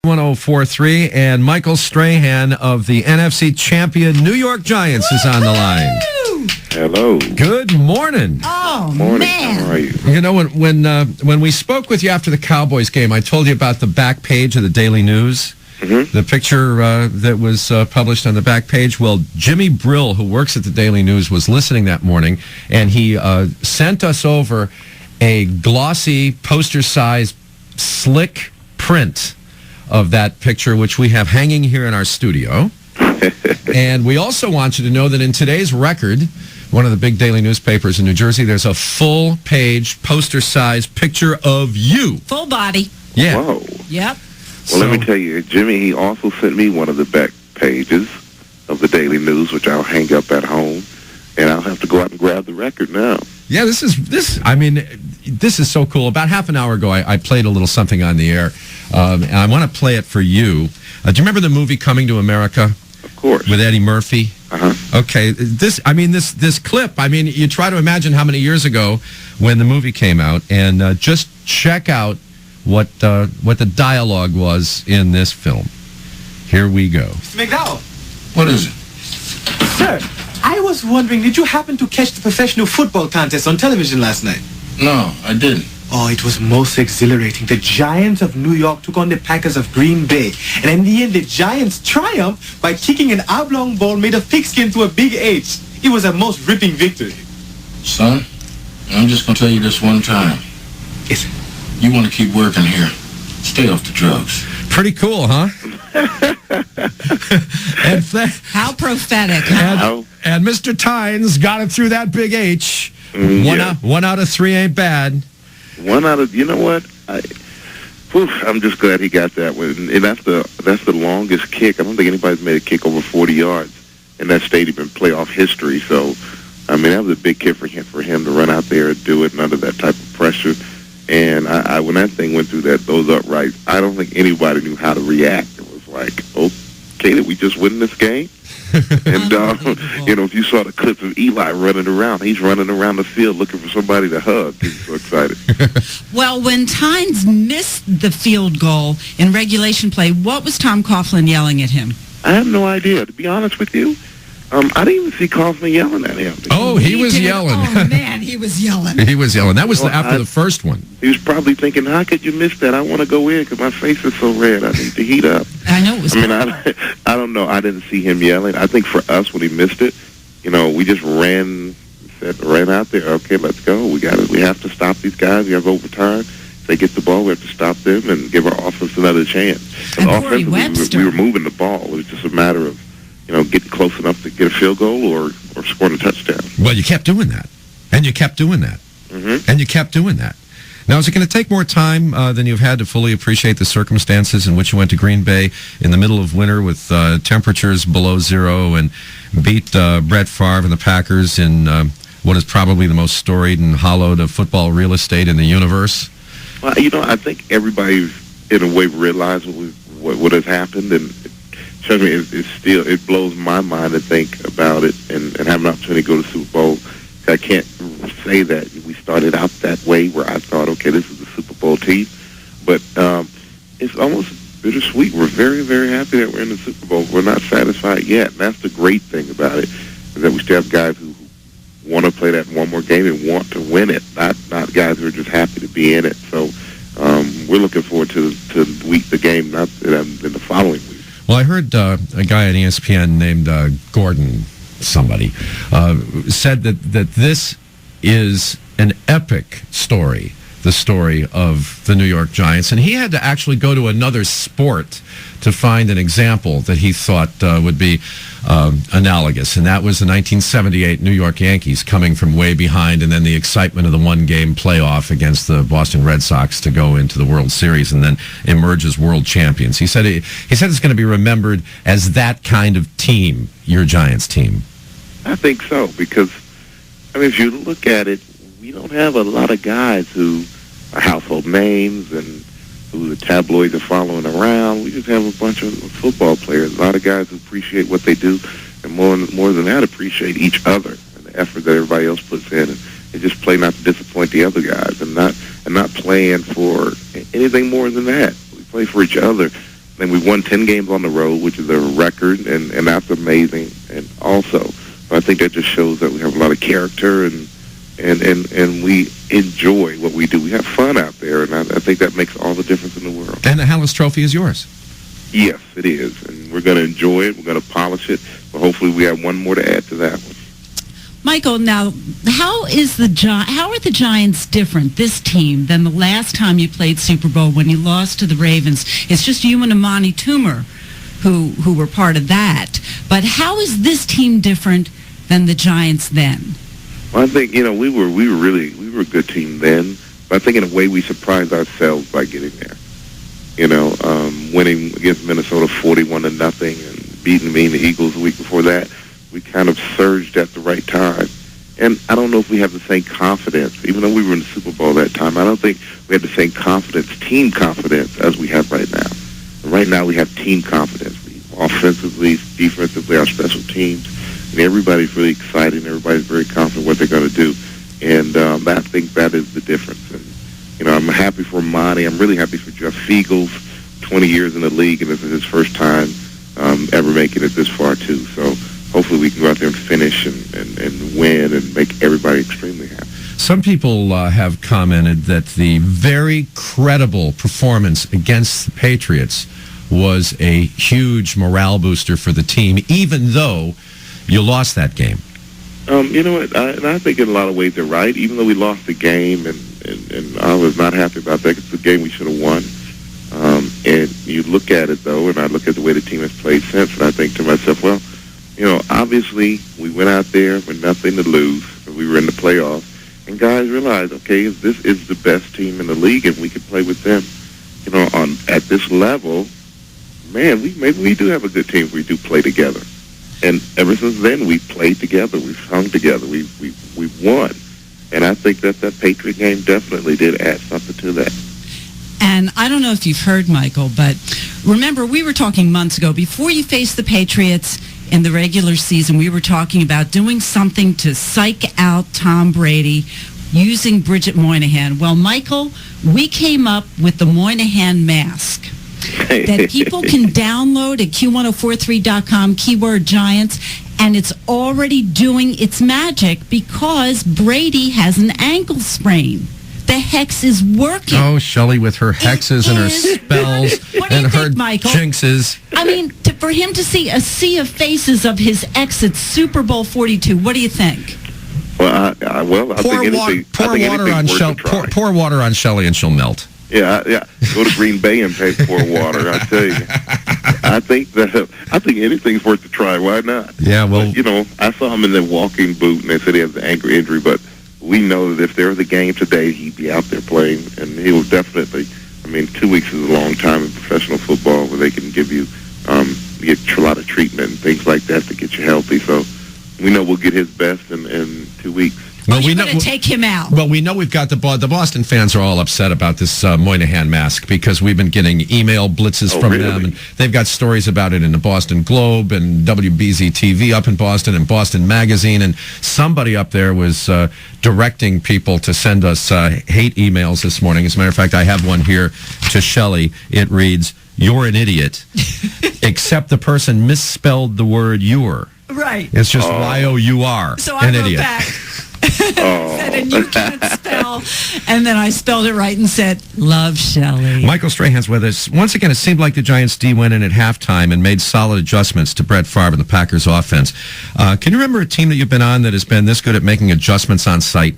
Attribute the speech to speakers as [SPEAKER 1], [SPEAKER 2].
[SPEAKER 1] 1043, and Michael Strahan of the NFC champion New York Giants is on the line.
[SPEAKER 2] Hello.
[SPEAKER 1] Good morning.
[SPEAKER 3] Oh,
[SPEAKER 2] Morning.
[SPEAKER 3] man.
[SPEAKER 2] How are you?
[SPEAKER 1] You know, when we spoke with you after the Cowboys game, I told you about the back page of the Daily News.
[SPEAKER 2] Mm-hmm.
[SPEAKER 1] The picture that was published on the back page. Well, Jimmy Brill, who works at the Daily News, was listening that morning, and he sent us over a glossy, poster-sized, slick print of that picture, which we have hanging here in our studio. And we also want you to know that in today's Record, one of the big daily newspapers in New Jersey, there's a full-page, poster-sized picture of you.
[SPEAKER 3] Full body.
[SPEAKER 1] Yeah.
[SPEAKER 2] Whoa.
[SPEAKER 3] Yep.
[SPEAKER 2] Well, let me tell you, Jimmy, he also sent me one of the back pages of the Daily News, which I'll hang up at home, and I'll have to go out and grab the Record now.
[SPEAKER 1] Yeah, this is so cool. About half an hour ago, I played a little something on the air, and I want to play it for you. Do you remember the movie Coming to America?
[SPEAKER 2] Of course.
[SPEAKER 1] With Eddie Murphy?
[SPEAKER 2] Uh-huh.
[SPEAKER 1] Okay, this clip, you try to imagine how many years ago when the movie came out, and just check out what the dialogue was in this film. Here we go.
[SPEAKER 4] Mr. McDowell.
[SPEAKER 5] What is it?
[SPEAKER 4] Sir, I was wondering, did you happen to catch the professional football contest on television last night?
[SPEAKER 5] No, I didn't.
[SPEAKER 4] Oh, it was most exhilarating. The Giants of New York took on the Packers of Green Bay. And in the end, the Giants triumphed by kicking an oblong ball made of pigskin to a big H. It was a most ripping victory.
[SPEAKER 5] Son, I'm just going to tell you this one time.
[SPEAKER 4] Yes, sir.
[SPEAKER 5] You want to keep working here. Stay off the drugs.
[SPEAKER 1] Pretty cool, huh?
[SPEAKER 3] How prophetic.
[SPEAKER 1] And Mr. Tynes got it through that big H. One out of three ain't bad.
[SPEAKER 2] One out of, you know what? I'm just glad he got that one. And that's the longest kick. I don't think anybody's made a kick over 40 yards in that stadium in playoff history. So, that was a big kick for him to run out there and do it under that type of pressure. And when that thing went through those uprights, I don't think anybody knew how to react. It was like, okay, did we just win this game? And, if you saw the clips of Eli running around, he's running around the field looking for somebody to hug. He's so excited.
[SPEAKER 3] Well, when Tynes missed the field goal in regulation play, what was Tom Coughlin yelling at him?
[SPEAKER 2] I have no idea. To be honest with you, I didn't even see Coughlin yelling at him.
[SPEAKER 1] Oh, he was yelling.
[SPEAKER 3] Oh, man, he was yelling.
[SPEAKER 1] He was yelling. That was after the first one.
[SPEAKER 2] He was probably thinking, how could you miss that? I want to go in because my face is so red. I need to heat up.
[SPEAKER 3] I know it was.
[SPEAKER 2] I don't know. I didn't see him yelling. I think for us, when he missed it, we just ran out there. Okay, let's go. We have to stop these guys. We have overtime. If they get the ball, we have to stop them and give our offense another chance.
[SPEAKER 3] And offensively,
[SPEAKER 2] we were moving the ball. It was just a matter of getting close enough to get a field goal or scoring a touchdown.
[SPEAKER 1] Well, you kept doing that. And you kept doing that.
[SPEAKER 2] Mm-hmm.
[SPEAKER 1] And you kept doing that. Now, is it going to take more time than you've had to fully appreciate the circumstances in which you went to Green Bay in the middle of winter with temperatures below zero and beat Brett Favre and the Packers in what is probably the most storied and hallowed of football real estate in the universe?
[SPEAKER 2] Well, I think everybody, in a way, realized what has happened, and trust me, it blows my mind to think about it and have an opportunity to go to the Super Bowl. I can't say that we started out that way where I thought, okay, this is the Super Bowl team. But it's almost bittersweet. We're very, very happy that we're in the Super Bowl. We're not satisfied yet. And that's the great thing about it, is that we still have guys who want to play that one more game and want to win it, not guys who are just happy to be in it. So we're looking forward to the game, not in the following week.
[SPEAKER 1] Well, I heard a guy on ESPN named Gordon, somebody, said that this is an epic story, the story of the New York Giants. And he had to actually go to another sport to find an example that he thought would be analogous. And that was the 1978 New York Yankees coming from way behind, and then the excitement of the one-game playoff against the Boston Red Sox to go into the World Series and then emerge as world champions. He said it's going to be remembered as that kind of team, your Giants team.
[SPEAKER 2] I think so, because, if you look at it, we don't have a lot of guys who are household names and who the tabloids are following around. We just have a bunch of football players, a lot of guys who appreciate what they do, and more than that, appreciate each other and the effort that everybody else puts in, and just play not to disappoint the other guys, and not playing for anything more than that. We play for each other, and we won 10 games on the road, which is a record, and that's amazing. And also, I think that just shows that we have a lot of character, and we enjoy what we do. We have fun out there, and I think that makes all the difference in the world.
[SPEAKER 1] And the Hallis Trophy is yours.
[SPEAKER 2] Yes, it is, and we're going to enjoy it. We're going to polish it, but hopefully we have one more to add to that one.
[SPEAKER 3] Michael, now, how are the Giants different, this team, than the last time you played Super Bowl when you lost to the Ravens? It's just you and Amani Toomer who were part of that. But how is this team different than the Giants then?
[SPEAKER 2] Well, I think, we were a good team then, but I think in a way we surprised ourselves by getting there. Winning against Minnesota 41-0 and beating the Eagles the week before that. We kind of surged at the right time. And I don't know if we have the same confidence. Even though we were in the Super Bowl that time, I don't think we had the same confidence, team confidence, as we have right now. And right now we have team confidence. Offensively, defensively, our special teams. And everybody's really excited. And everybody's very confident what they're going to do. And I think that is the difference. And, I'm happy for Monty. I'm really happy for Jeff Fiegels, 20 years in the league, and this is his first time ever making it this far, too. So hopefully we can go out there and finish and win and make everybody extremely happy.
[SPEAKER 1] Some people have commented that the very credible performance against the Patriots was a huge morale booster for the team, even though you lost that game.
[SPEAKER 2] You know what? I think in a lot of ways they're right. Even though we lost the game, and I was not happy about that. It's a game we should have won. And you look at it, though, and I look at the way the team has played since, and I think to myself, well, obviously we went out there with nothing to lose. We were in the playoffs. And guys realized, okay, this is the best team in the league, and we can play with them, at this level. Man, maybe we do have a good team if we do play together. And ever since then, we've played together. We've hung together. We've won. And I think that Patriot game definitely did add something to that.
[SPEAKER 3] And I don't know if you've heard, Michael, but remember, we were talking months ago, before you faced the Patriots in the regular season, we were talking about doing something to psych out Tom Brady using Bridget Moynihan. Well, Michael, we came up with the Moynihan mask that people can download at Q1043.com, keyword Giants, and it's already doing its magic because Brady has an ankle sprain. The hex is working.
[SPEAKER 1] Oh, Shelly with her hexes and her spells and her jinxes.
[SPEAKER 3] I mean, for him to see a sea of faces of his ex at Super Bowl 42, what do you think?
[SPEAKER 2] Well, I think anything.
[SPEAKER 1] Pour water on Shelly and she'll melt.
[SPEAKER 2] Yeah. Go to Green Bay and pay pour water. I tell you, I think anything's worth a try. Why not?
[SPEAKER 1] Yeah, well,
[SPEAKER 2] but, I saw him in the walking boot, and they said he has an ankle injury, but we know that if there was a game today, he'd be out there playing, and he will definitely. 2 weeks is a long time in professional football where they can give you get a lot of treatment and things like that to get you healthy. So we know we'll get his best in 2 weeks.
[SPEAKER 3] Well, we know, take him out.
[SPEAKER 1] Well, we know we've got the Boston fans are all upset about this Moynihan mask because we've been getting email blitzes from them, and they've got stories about it in the Boston Globe and WBZ-TV up in Boston and Boston Magazine, and somebody up there was directing people to send us hate emails this morning. As a matter of fact, I have one here to Shelly. It reads, "You're an idiot," except the person misspelled the word "you're."
[SPEAKER 3] Right.
[SPEAKER 1] It's just Y-O-U-R.
[SPEAKER 3] So I wrote back. Said, and you can't spell. And then I spelled it right and said, "Love, Shelly."
[SPEAKER 1] Michael Strahan's with us. Once again, it seemed like the Giants D went in at halftime and made solid adjustments to Brett Favre and the Packers offense. Can you remember a team that you've been on that has been this good at making adjustments on site?